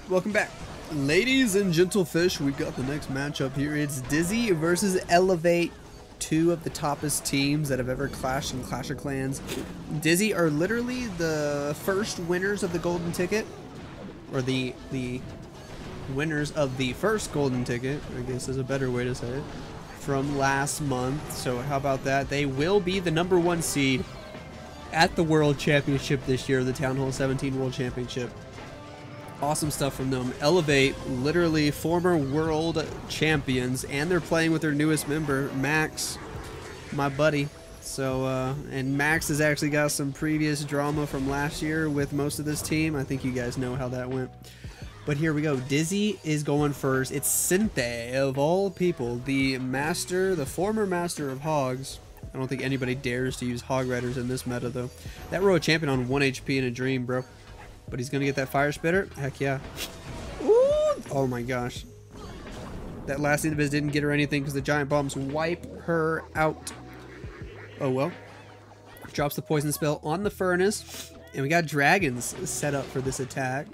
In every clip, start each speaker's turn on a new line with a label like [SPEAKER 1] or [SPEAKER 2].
[SPEAKER 1] Welcome back, ladies and gentlefish. We've got the next matchup here. It's Dizzy versus Elevate, two of the toppest teams that have ever clashed in Clash of Clans. Dizzy are literally the first winners of the golden ticket, or the winners of the first golden ticket, I guess is a better way to say it, from last month. So how about that? They will be the #1 seed at the World Championship this year, the Town Hall 17 World Championship. Awesome stuff from them. Elevate, literally former world champions, and they're playing with their newest member, Max, my buddy. So, and Max has actually got some previous drama from last year with most of this team. I think you guys know how that went. But here we go. Dizzy is going first. It's Sinthe, of all people, the master, the former master of hogs. I don't think anybody dares to use hog riders in this meta, though. That row champion on 1 HP in a dream, bro. But he's going to get that fire spitter? Heck yeah. Ooh! Oh my gosh. That last invis didn't get her anything because the giant bombs wipe her out. Oh well. Drops the poison spell on the furnace. And we got dragons set up for this attack.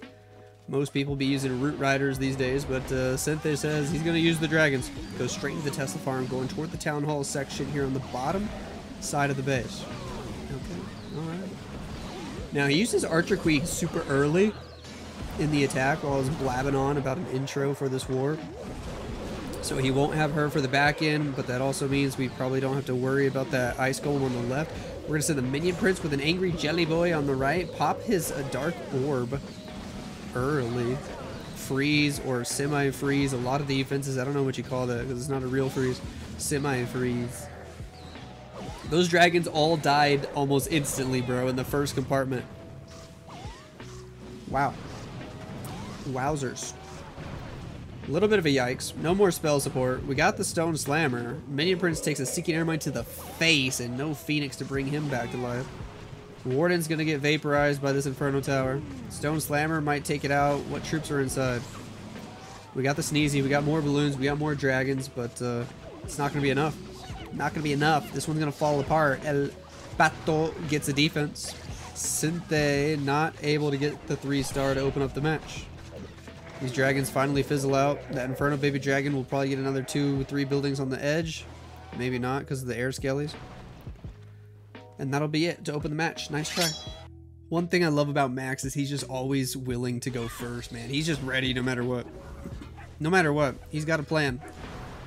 [SPEAKER 1] Most people be using root riders these days, but Sinthe says he's going to use the dragons. Goes straight into the Tesla farm, going toward the town hall section here on the bottom side of the base. Okay, alright. Now he uses Archer Queen super early in the attack while he's blabbing on about an intro for this war. So he won't have her for the back end, but that also means we probably don't have to worry about that Ice Golem on the left. We're going to send the Minion Prince with an Angry Jelly Boy on the right. Pop his Dark Orb early. Freeze or semi-freeze. A lot of the defenses, I don't know what you call that because it's not a real freeze. Semi-freeze. Those dragons all died almost instantly, bro, in the first compartment. Wow. Wowzers. A little bit of a yikes. No more spell support. We got the Stone Slammer. Minion Prince takes a Seeking Airmine to the face and no Phoenix to bring him back to life. Warden's going to get vaporized by this Inferno Tower. Stone Slammer might take it out. What troops are inside? We got the Sneezy. We got more balloons. We got more dragons, but it's not going to be enough. Not going to be enough. This one's going to fall apart. El Pato gets a defense. Sinthe not able to get the 3-star to open up the match. These dragons finally fizzle out. That Inferno Baby Dragon will probably get another 2-3 buildings on the edge. Maybe not because of the air skellies. And that'll be it to open the match. Nice try. One thing I love about Max is he's just always willing to go first, man. He's just ready no matter what. No matter what. He's got a plan.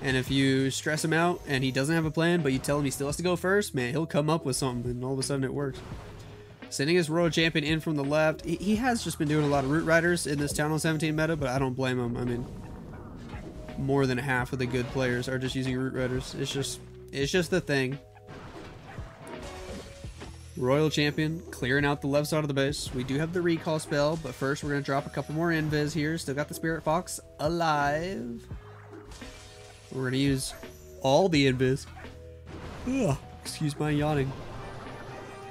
[SPEAKER 1] And if you stress him out and he doesn't have a plan, but you tell him he still has to go first, man, he'll come up with something and all of a sudden it works. Sending his Royal Champion in from the left. He has just been doing a lot of Root Riders in this Town Hall 17 meta, but I don't blame him. I mean, more than half of the good players are just using Root Riders. It's just the thing. Royal Champion clearing out the left side of the base. We do have the recall spell, but first we're going to drop a couple more invis here. Still got the Spirit Fox alive. We're going to use all the invis. Ugh, excuse my yawning.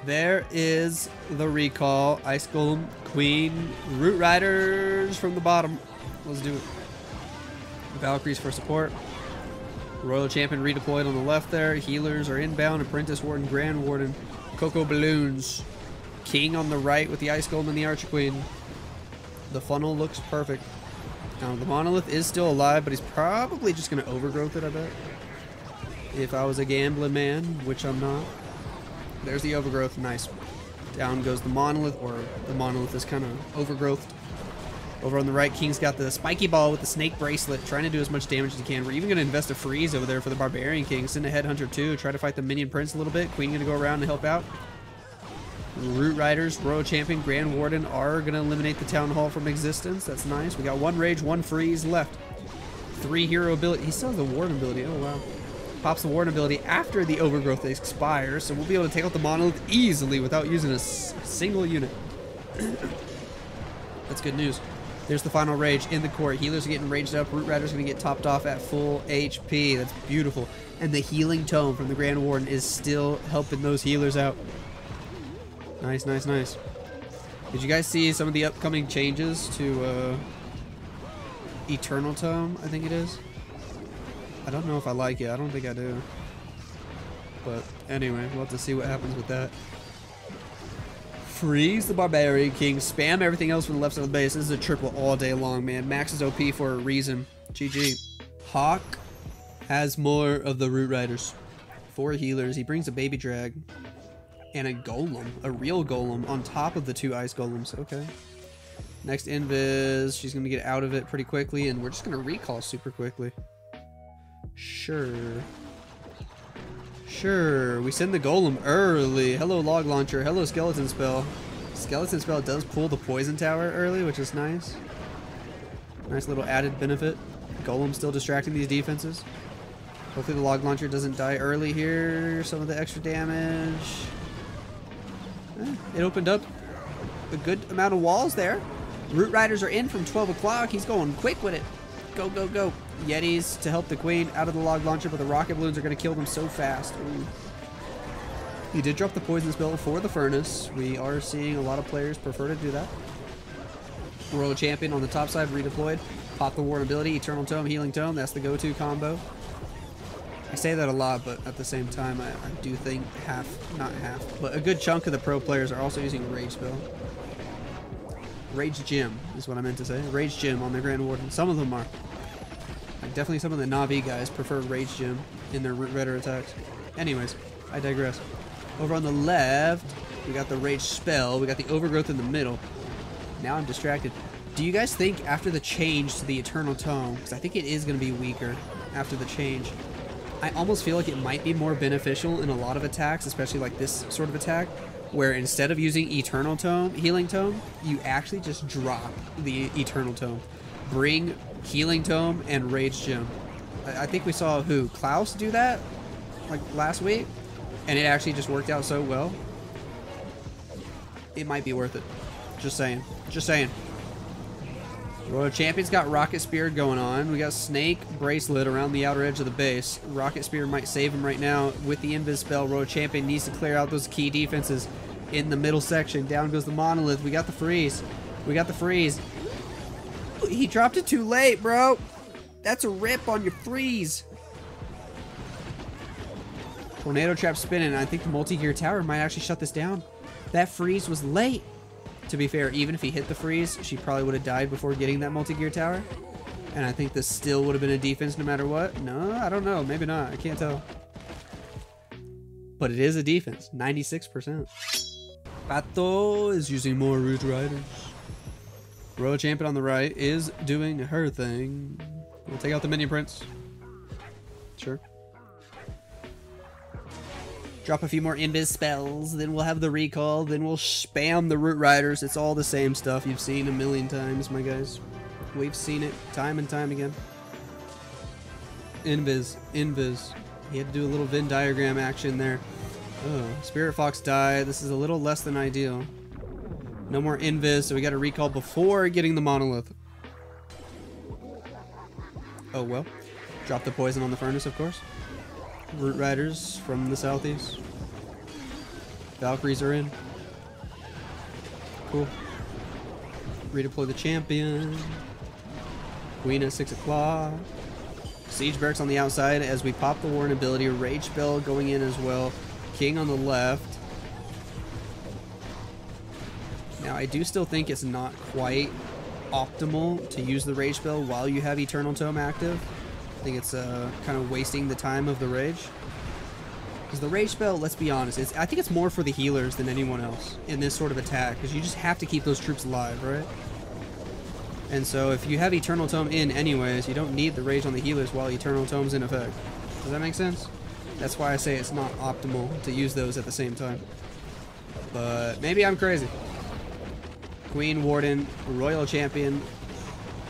[SPEAKER 1] There is the recall. Ice Golem, Queen, Root Riders from the bottom. Let's do it. Valkyries for support. Royal Champion redeployed on the left there. Healers are inbound. Apprentice Warden, Grand Warden, Cocoa Balloons. King on the right with the Ice Golem and the Archer Queen. The funnel looks perfect. Now, the Monolith is still alive, but he's probably just going to overgrowth it, I bet. If I was a gambling man, which I'm not. There's the overgrowth. Nice. Down goes the Monolith, or the Monolith is kind of overgrowthed. Over on the right, King's got the Spiky Ball with the Snake Bracelet, trying to do as much damage as he can. We're even going to invest a freeze over there for the Barbarian King. Send a Headhunter too, try to fight the Minion Prince a little bit. Queen going to go around and help out. Root Riders, Royal Champion, Grand Warden are going to eliminate the Town Hall from existence. That's nice. We got 1 Rage, 1 Freeze left. 3 Hero ability. He still has the Warden ability. Oh, wow. Pops the Warden ability after the Overgrowth expires, so we'll be able to take out the Monolith easily without using a single unit. That's good news. There's the final Rage in the court. Healers are getting raged up. Root Riders are going to get topped off at full HP. That's beautiful. And the Healing Tome from the Grand Warden is still helping those healers out. Nice, nice, nice. Did you guys see some of the upcoming changes to Eternal Tome, I think it is? I don't know if I like it. I don't think I do. But anyway, we'll have to see what happens with that. freeze the Barbarian King, spam everything else from the left side of the base. This is a triple all day long, man. Max is OP for a reason. GG. Hawk has more of the Root Riders. 4 healers. He brings a baby drag and a golem, a real golem on top of the 2 ice golems. Okay. Next invis. She's going to get out of it pretty quickly, and we're just going to recall super quickly. Sure. Sure. We send the golem early. Hello, log launcher. Hello, skeleton spell. Skeleton spell does pull the poison tower early, which is nice. Nice little added benefit. Golem still distracting these defenses. Hopefully the log launcher doesn't die early here. Some of the extra damage. It opened up a good amount of walls there. Root Riders are in from 12 o'clock. He's going quick with it. Go, go, go. Yetis to help the queen out of the log launcher, but the rocket balloons are going to kill them so fast. Ooh. He did drop the poison spell for the furnace. We are seeing a lot of players prefer to do that. Royal Champion on the top side redeployed. Pop the Warden ability, Eternal Tome, Healing Tome. That's the go-to combo. I say that a lot, but at the same time, I do think not half, but a good chunk of the pro players are also using Rage Spell. Rage Gym is what I meant to say. Rage Gym on their Grand Warden. Some of them are. Like definitely some of the Na'vi guys prefer Rage Gym in their Redder attacks. Anyways, I digress. Over on the left, we got the Rage Spell. We got the Overgrowth in the middle. Now I'm distracted. Do you guys think after the change to the Eternal Tome, because I think it is going to be weaker after the change, I almost feel like it might be more beneficial in a lot of attacks, especially like this sort of attack, where instead of using Eternal Tome, Healing Tome, you actually just drop the Eternal Tome. Bring Healing Tome and Rage Gem. I think we saw Klaus do that like last week, and it actually just worked out so well. It might be worth it. Just saying. Just saying. Royal Champion's got Rocket Spear going on. We got Snake Bracelet around the outer edge of the base. Rocket Spear might save him right now with the Invis spell. Royal Champion needs to clear out those key defenses in the middle section. Down goes the Monolith. We got the freeze. We got the freeze. He dropped it too late, bro. That's a rip on your freeze. Tornado Trap spinning. I think the multi-gear tower might actually shut this down. That freeze was late. To be fair, even if he hit the freeze, she probably would have died before getting that multi-gear tower. And I think this still would have been a defense no matter what. No, I don't know. Maybe not. I can't tell. But it is a defense. 96%. Pato is using more Root Riders. Royal Champion on the right is doing her thing. We'll take out the Minion Prince. Sure. Drop a few more Invis spells, then we'll have the recall, then we'll spam the Root Riders. It's all the same stuff you've seen a million times, my guys. We've seen it time and time again. Invis, Invis. He had to do a little Venn diagram action there. Oh, Spirit Fox died. This is a little less than ideal. No more Invis, so we got a recall before getting the Monolith. Oh well. Drop the poison on the furnace, of course. Root Riders from the southeast. Valkyries are in. Cool. Redeploy the champion. Queen at 6 o'clock. Siege Barracks on the outside as we pop the Warren ability. Rage Spell going in as well. King on the left. Now I do still think it's not quite optimal to use the Rage Spell while you have Eternal Tome active. I think it's kind of wasting the time of the Rage. Because the Rage Spell, let's be honest, I think it's more for the healers than anyone else in this sort of attack. Because you just have to keep those troops alive, right? And so if you have Eternal Tome in anyways, you don't need the Rage on the healers while Eternal Tome's in effect. Does that make sense? That's why I say it's not optimal to use those at the same time. But maybe I'm crazy. Queen, Warden, Royal Champion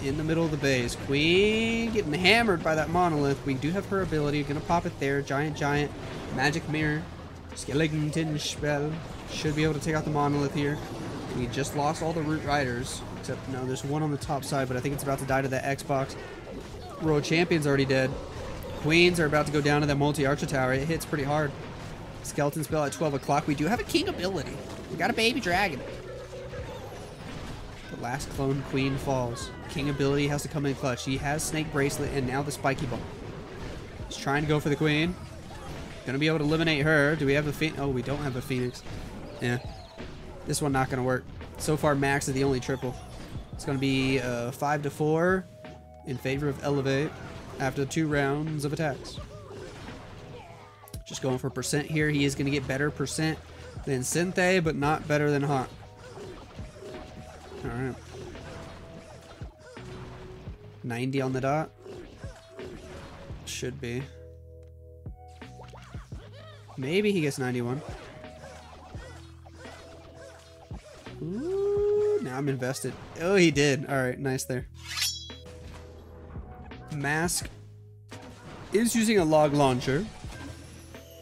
[SPEAKER 1] in the middle of the base. Queen getting hammered by that Monolith. We do have her ability. Gonna pop it there. Giant, Magic Mirror. Skeleton Spell. Should be able to take out the Monolith here. We just lost all the Root Riders. Except, no, there's one on the top side, but I think it's about to die to that Xbox. Royal Champion's already dead. Queens are about to go down to that multi-archer tower. It hits pretty hard. Skeleton Spell at 12 o'clock. We do have a King ability. We got a baby dragon. The last clone Queen falls. King ability has to come in clutch. He has Snake Bracelet and now the Spiky Ball. He's trying to go for the Queen. Gonna be able to eliminate her. Do we have a Phoenix? Oh, we don't have a Phoenix. Yeah. This one not gonna work. So far, Max is the only triple. It's gonna be 5-4 in favor of Elevate after 2 rounds of attacks. Just going for percent here. He is gonna get better percent than Synthé, but not better than Hot. All right. 90 on the dot. Should be. Maybe he gets 91. Ooh, now I'm invested. Oh, he did. All right, nice there. Mask is using a log launcher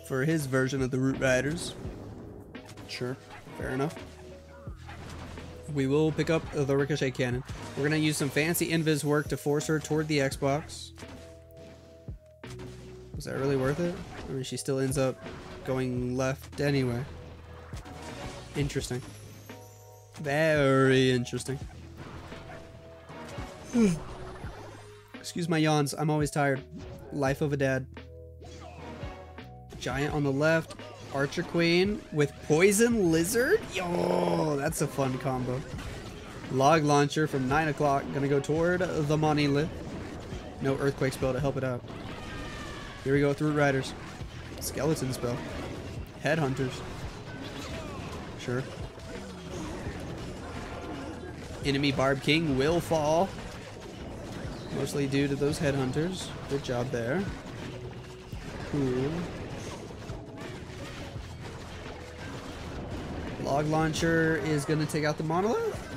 [SPEAKER 1] for his version of the Root Riders. Sure, fair enough. We will pick up the Ricochet Cannon. We're going to use some fancy invis work to force her toward the Xbox. Was that really worth it? I mean, she still ends up going left anyway. Interesting. Very interesting. Excuse my yawns. I'm always tired. Life of a dad. Giant on the left. Archer Queen with Poison Lizard. Yo, that's a fun combo. Log Launcher from 9 o'clock. Gonna go toward the Monolith. No Earthquake spell to help it out. Here we go with Root Riders. Skeleton spell. Headhunters. Sure. Enemy Barb King will fall. Mostly due to those headhunters. Good job there. Cool. Log Launcher is going to take out the Monolith.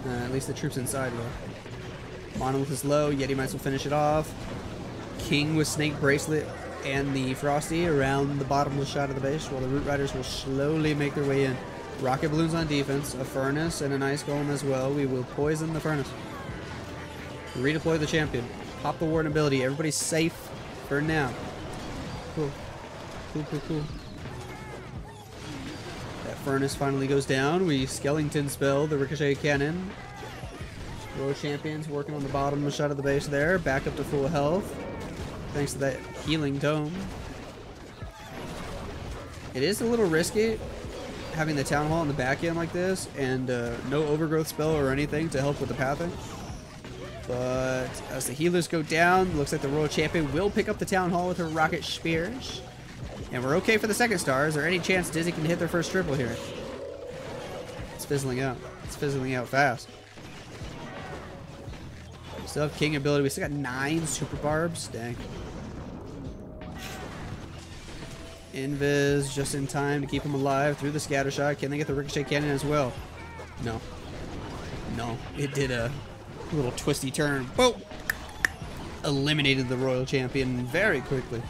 [SPEAKER 1] At least the troops inside will. Monolith is low. Yeti might as well finish it off. King with Snake Bracelet and the Frosty around the bottomless shot of the base, while the Root Riders will slowly make their way in. Rocket Balloons on defense, a Furnace, and an Ice Golem as well. We will poison the Furnace. Redeploy the champion. Pop the Warden ability. Everybody's safe for now. Cool. Cool, cool, cool. That Furnace finally goes down. We Skeleton spell the Ricochet Cannon. World Champions working on the bottom shot of the base there. Back up to full health. Thanks to that healing tome. It is a little risky having the Town Hall in the back end like this and no overgrowth spell or anything to help with the pathing. But as the healers go down, looks like the Royal Champion will pick up the Town Hall with her Rocket Spears. And we're okay for the second star. Is there any chance Dizzy can hit their first triple here? It's fizzling out. It's fizzling out fast. We still have King ability. We still got 9 Super Barbs. Dang. Invis just in time to keep him alive through the scatter shot. Can they get the Ricochet Cannon as well? No. No. It did a little twisty turn. Boom! Eliminated the Royal Champion very quickly.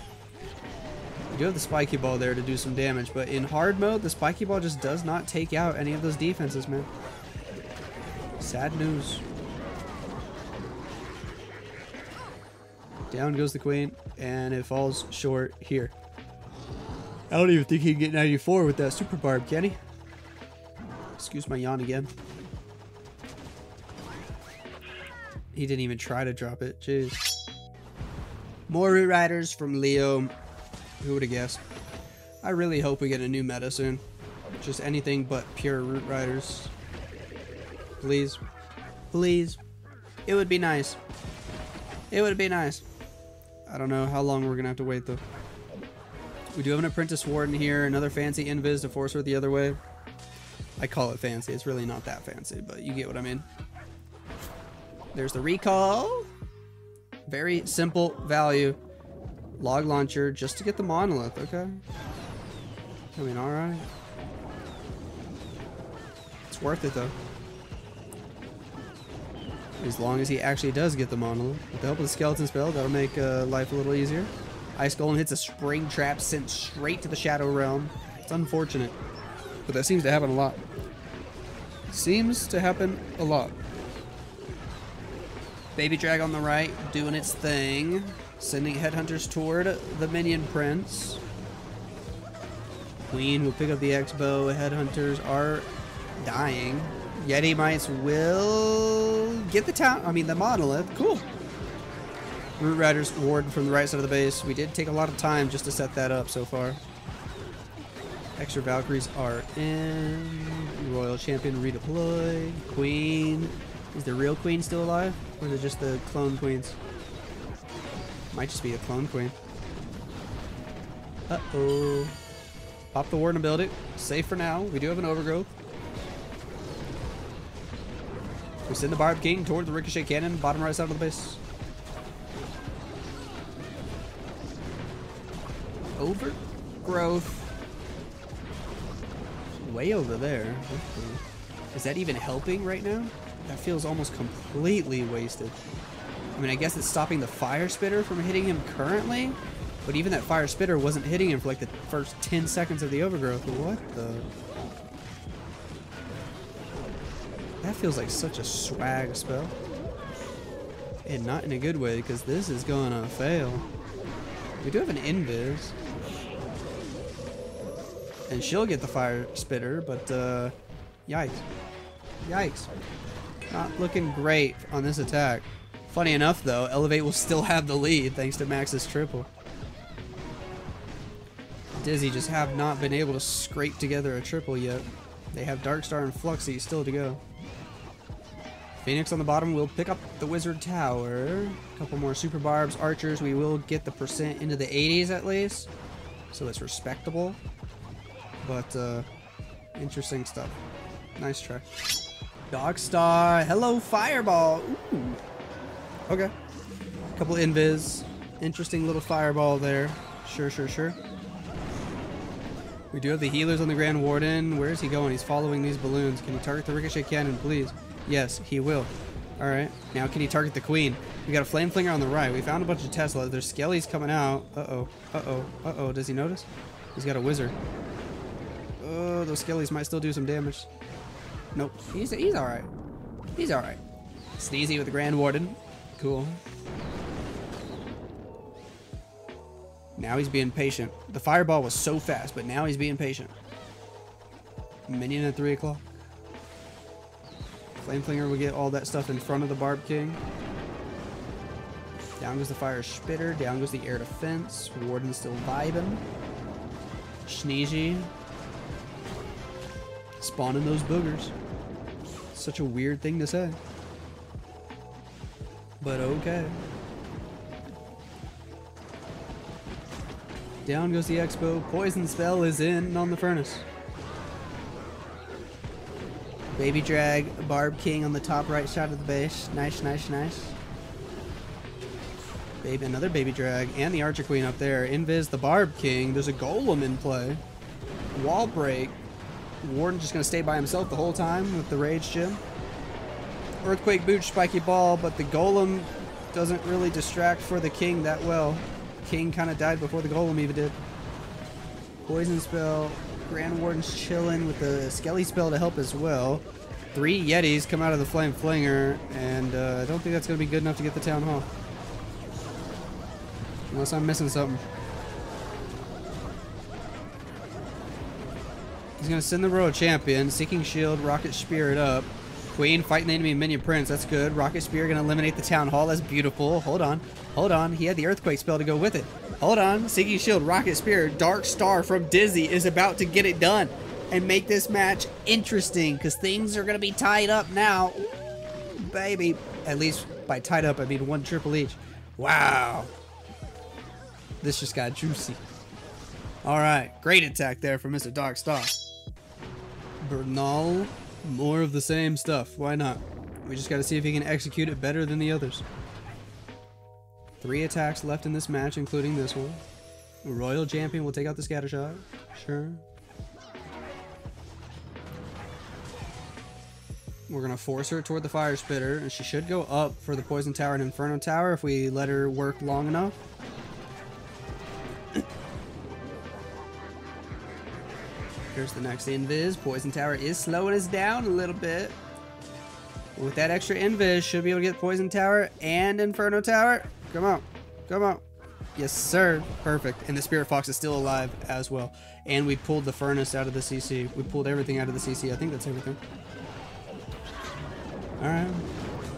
[SPEAKER 1] We do have the Spiky Ball there to do some damage, but in hard mode, the Spiky Ball just does not take out any of those defenses, man. Sad news. Down goes the Queen, and it falls short here. I don't even think he can get 94 with that Super Barb, can he? Excuse my yawn again. He didn't even try to drop it. Jeez. More Root Riders from Leo. Who would have guessed? I really hope we get a new meta soon. Just anything but pure Root Riders. Please. Please. It would be nice. It would be nice. I don't know how long we're going to have to wait, though. We do have an Apprentice Warden here. Another fancy invis to force her the other way. I call it fancy. It's really not that fancy, but you get what I mean. There's the recall. Very simple value. Log Launcher just to get the Monolith, okay? I mean, alright. It's worth it, though. As long as he actually does get the Monolith. With the help of the Skeleton spell, that'll make life a little easier. Ice Golem hits a Spring Trap sent straight to the Shadow Realm. It's unfortunate, but that seems to happen a lot. Seems to happen a lot. Baby Drag on the right, doing its thing. Sending Headhunters toward the Minion Prince. Queen will pick up the X-Bow. Headhunters are dying. Yeti Mites will get the Monolith. Cool. Root Riders Warden from the right side of the base. We did take a lot of time just to set that up so far. Extra Valkyries are in. Royal Champion redeployed. Queen. Is the real queen still alive? Or is it just the clone queens? Might just be a clone queen. Uh-oh. Pop the Warden ability. Safe for now. We do have an overgrowth. We send the Barb King toward the Ricochet Cannon, bottom right side of the base. Overgrowth. Way over there. Is that even helping right now? That feels almost completely wasted. I mean, I guess it's stopping the Fire Spitter from hitting him currently, but even that Fire Spitter wasn't hitting him for like the first 10 seconds of the overgrowth. What the? That feels like such a swag spell. And not in a good way, because this is gonna fail. We do have an invis. And she'll get the Fire Spitter, but yikes. Yikes. Not looking great on this attack. Funny enough though, Elevate will still have the lead thanks to Max's triple. Dizzy just have not been able to scrape together a triple yet. They have Darkstar and Fluxy still to go. Phoenix on the bottom will pick up the Wizard Tower. A couple more Super Barbs, Archers. We will get the percent into the 80s at least. So it's respectable. But interesting stuff. Nice try. Darkstar. Hello, Fireball. Ooh. Okay. Couple invis. Interesting little fireball there. Sure, sure, sure. We do have the healers on the Grand Warden. Where is he going? He's following these balloons. Can he target the Ricochet Cannon, please? Yes, he will. Alright. Now can he target the Queen? We got a Flame Flinger on the right. We found a bunch of Teslas. There's Skellies coming out. Uh-oh. Uh-oh. Uh-oh. Does he notice? He's got a Wizard. Oh, those Skellies might still do some damage. Nope. He's alright. He's alright. Sneezy with the Grand Warden. Cool. Now he's being patient. The fireball was so fast, but now he's being patient. Minion at 3 o'clock. Flameflinger will get all that stuff in front of the Barb King. Down goes the Fire Spitter. Down goes the Air Defense. Warden's still vibing. Sneezy. Spawning those boogers. Such a weird thing to say. But okay. Down goes the Expo. Poison Spell is in on the Furnace. Baby Drag, Barb King on the top right side of the base. Nice, nice, nice. Another Baby Drag and the Archer Queen up there. Invis the Barb King. There's a Golem in play. Wall break. Warden just going to stay by himself the whole time with the Rage Gem. Earthquake Boot, Spiky Ball, but the Golem doesn't really distract for the King that well. King kind of died before the Golem even did. Poison Spell. Grand Warden's chilling with the Skelly spell to help as well. 3 Yetis come out of the Flame Flinger, and I don't think that's going to be good enough to get the Town Hall. Unless I'm missing something. He's going to send the Royal Champion. Seeking Shield, Rocket Spirit up. Queen fighting the enemy Minion Prince. That's good. Rocket Spear going to eliminate the Town Hall. That's beautiful. Hold on. Hold on. He had the Earthquake spell to go with it. Hold on. Seeking Shield, Rocket Spear, Dark Star from Dizzy is about to get it done and make this match interesting because things are going to be tied up now. Ooh, baby. At least by tied up, I mean 1 triple each. Wow. This just got juicy. All right. Great attack there from Mr. Dark Star. Bernal. More of the same stuff. Why not? We just got to see if he can execute it better than the others. 3 attacks left in this match, including this one. Royal Champion will take out the Scatter Shot. Sure. We're going to force her toward the Fire Spitter, and she should go up for the Poison Tower and Inferno Tower if we let her work long enough. Here's the next Invis. Poison Tower is slowing us down a little bit. With that extra Invis, should be able to get Poison Tower and Inferno Tower. Come on. Come on. Yes, sir. Perfect. And the Spirit Fox is still alive as well. And we pulled the Furnace out of the CC. We pulled everything out of the CC. I think that's everything. Alright.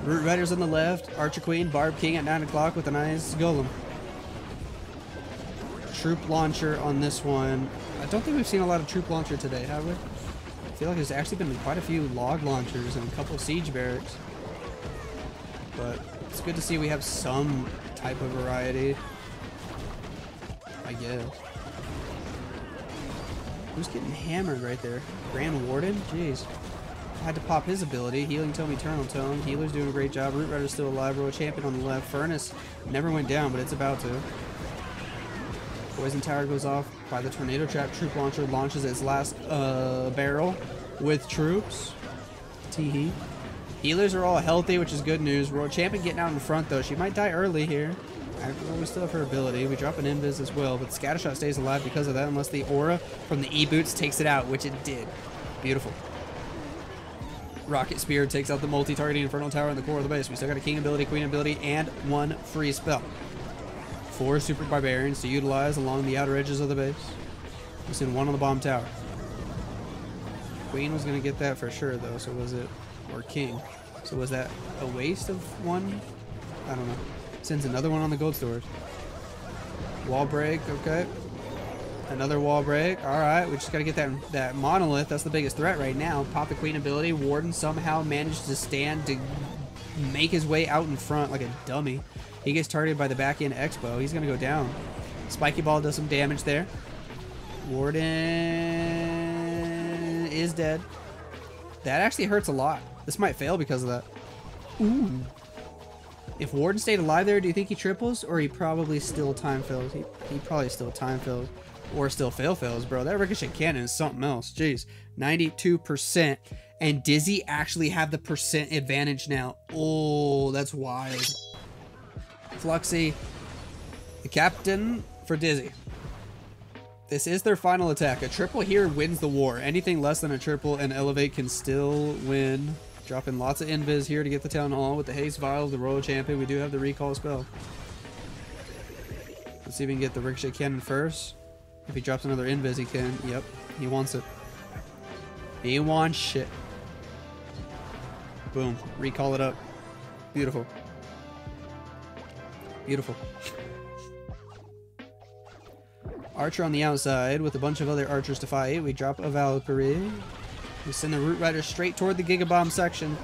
[SPEAKER 1] Root Riders on the left. Archer Queen. Barb King at 9 o'clock with a nice Golem. Troop launcher on this one. I don't think we've seen a lot of troop launcher today, have we? I feel like there's actually been quite a few log launchers and a couple siege barracks. But it's good to see we have some type of variety, I guess. Who's getting hammered right there? Grand Warden? Jeez. Had to pop his ability. Healing Tome, Eternal Tome. Healer's doing a great job. Root Rider's still alive. Royal Champion on the left. Furnace never went down, but it's about to. Poison Tower goes off by the Tornado Trap. Troop Launcher launches its last barrel with troops. Tee-hee. Healers are all healthy, which is good news. Royal Champion getting out in front, though. She might die early here. Well, we still have her ability. We drop an Invis as well, but Scattershot stays alive because of that, unless the aura from the E-Boots takes it out, which it did. Beautiful. Rocket Spear takes out the multi-targeting Infernal Tower in the core of the base. We still got a King ability, Queen ability, and one free spell. 4 Super Barbarians to utilize along the outer edges of the base. We send 1 on the bomb tower. Queen was going to get that for sure, though, so was it... or King. So was that a waste of 1? I don't know. Sends another 1 on the gold storage. Wall break, okay. Another wall break. Alright, we just gotta get that monolith. That's the biggest threat right now. Pop the Queen ability. Warden somehow managed to stand to make his way out in front like a dummy. He gets targeted by the back end Expo. He's gonna go down. Spiky Ball does some damage there. Warden is dead. That actually hurts a lot. This might fail because of that. Ooh. If Warden stayed alive there, do you think he triples? Or he probably still time fails? He probably still time fails. Or still fails, bro. That Ricochet Cannon is something else. Jeez. 92%. And Dizzy actually have the percent advantage now. Oh, that's wild. Fluxy, the captain for Dizzy. This is their final attack. A triple here wins the war. Anything less than a triple and Elevate can still win. Dropping lots of invis here to get the Town Hall with the Haste Vial, the Royal Champion. We do have the recall spell. Let's see if we can get the Ricochet Cannon first. If he drops another invis, he can. Yep, he wants it. He wants shit. Boom. Recall it up. Beautiful. Beautiful. Archer on the outside with a bunch of other archers to fight. We drop a Valkyrie. We send the Root Rider straight toward the Gigabomb section.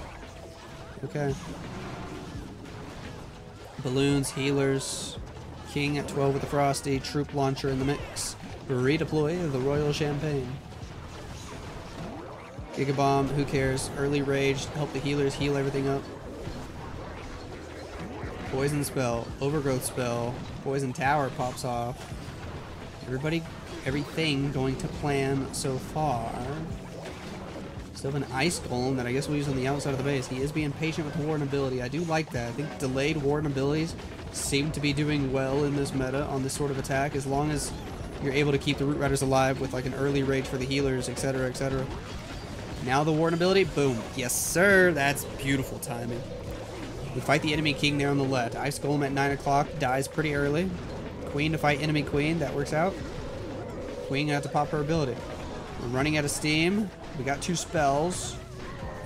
[SPEAKER 1] Okay. Balloons, healers. King at 12 with the Frosty. Troop launcher in the mix. Redeploy the Royal Champagne. Gigabomb, who cares? Early Rage, help the healers heal everything up. Poison spell, Overgrowth spell. Poison Tower pops off. Everything going to plan so far. Still have an Ice Golem that I guess we'll use on the outside of the base. He is being patient with the Warden ability. I do like that. I think delayed Warden abilities seem to be doing well in this meta on this sort of attack, as long as you're able to keep the Root Riders alive with like an early rage for the healers, etc., etc. Now the Warden ability, boom. Yes, sir. That's beautiful timing. We fight the enemy king there on the left. Ice Golem at 9 o'clock dies pretty early. Queen to fight enemy queen. That works out. Queen gonna have to pop her ability. We're running out of steam. We got 2 spells.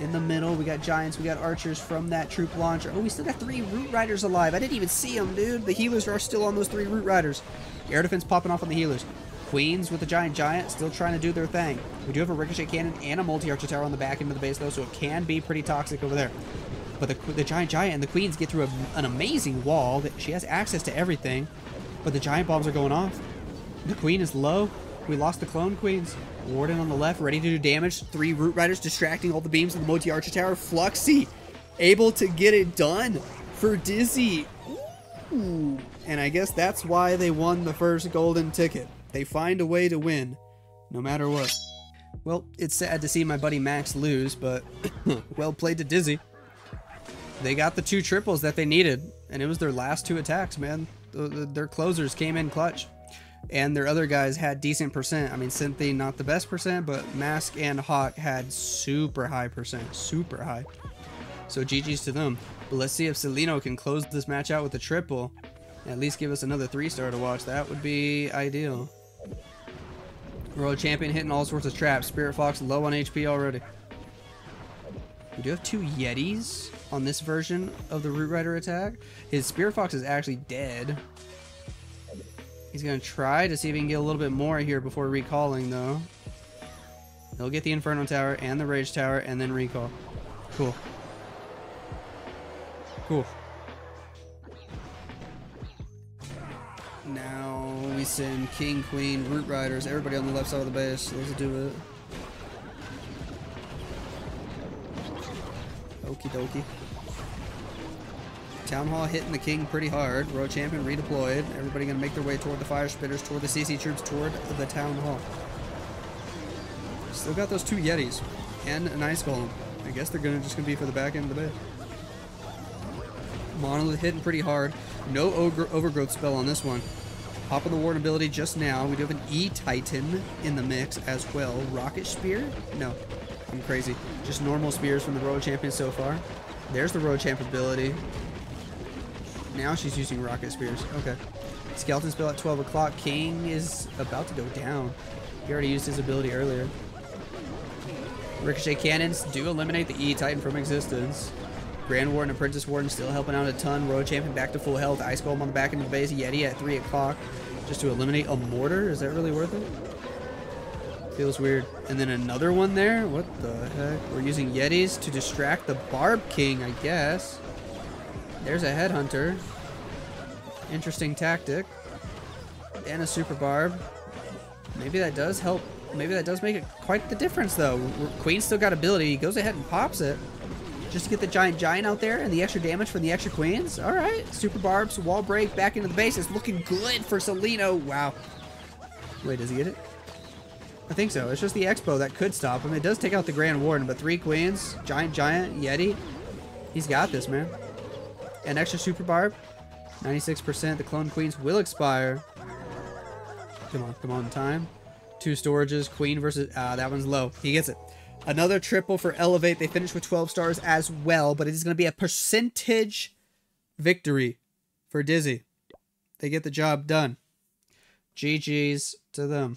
[SPEAKER 1] In the middle, we got giants. We got archers from that troop launcher. Oh, we still got 3 Root Riders alive. I didn't even see them, dude. The healers are still on those 3 Root Riders. Air defense popping off on the healers. Queens with the giant still trying to do their thing. We do have a Ricochet Cannon and a multi-archer tower on the back end of the base, though, so it can be pretty toxic over there. But the giant and the queens get through an amazing wall. She has access to everything, but the giant bombs are going off. The queen is low. We lost the clone queens. Warden on the left, ready to do damage. 3 Root Riders distracting all the beams of the multi-archer tower. Fluxy able to get it done for Dizzy. Ooh. And I guess that's why they won the first golden ticket. They find a way to win, no matter what. Well, it's sad to see my buddy Max lose, but well played to Dizzy. They got the 2 triples that they needed, and it was their last 2 attacks, man. Their closers came in clutch, and their other guys had decent percent. I mean, Cynthia, not the best percent, but Mask and Hawk had super high percent, super high. So GG's to them. But let's see if Celino can close this match out with a triple, and at least give us another 3-star to watch. That would be ideal. Royal Champion hitting all sorts of traps. Spirit Fox low on HP already. We do have 2 Yetis on this version of the Root Rider attack. His Spirit Fox is actually dead. He's going to try to see if he can get a little bit more here before recalling, though. He'll get the Inferno Tower and the Rage Tower and then recall. Cool. Cool. Now we send King, Queen, Root Riders, everybody on the left side of the base. Let's do it. Okie dokie. Town Hall hitting the King pretty hard. Road Champion redeployed. Everybody gonna make their way toward the Fire Spitters, toward the CC troops, toward the Town Hall. Still got those 2 Yetis and an Ice Golem. I guess they're just gonna be for the back end of the base. Monolith hitting pretty hard. No Overgrowth spell on this one. Popping the Warden ability just now. We do have an E-Titan in the mix as well. Rocket Spear? No, I'm crazy. Just normal spears from the Road Champion so far. There's the Road Champ ability. Now she's using Rocket Spears. Okay. Skeleton spell at 12 o'clock. King is about to go down. He already used his ability earlier. Ricochet cannons do eliminate the E-Titan from existence. Grand Warden and Princess Warden still helping out a ton. Road Champion back to full health. Ice Golem on the back end of the base. Yeti at 3 o'clock. Just to eliminate a mortar? Is that really worth it? Feels weird. And then another one there? What the heck? We're using Yetis to distract the Barb King, I guess. There's a Headhunter. Interesting tactic. And a Super Barb. Maybe that does help. Maybe that does make it quite the difference, though. Queen still got ability. He goes ahead and pops it. Just to get the giant out there and the extra damage from the extra queens. All right. Super Barbs, wall break, back into the base. It's looking good for Salino. Wow. Wait, does he get it? I think so. It's just the Expo that could stop him. It does take out the Grand Warden, but 3 queens, giant, Yeti. He's got this, man. An extra Super Barb. 96%. The Clone Queens will expire. Come on, time. 2 storages. Queen versus... that one's low. He gets it. Another triple for Elevate. They finish with 12 stars as well, but it is going to be a percentage victory for Dizzy. They get the job done. GG's to them.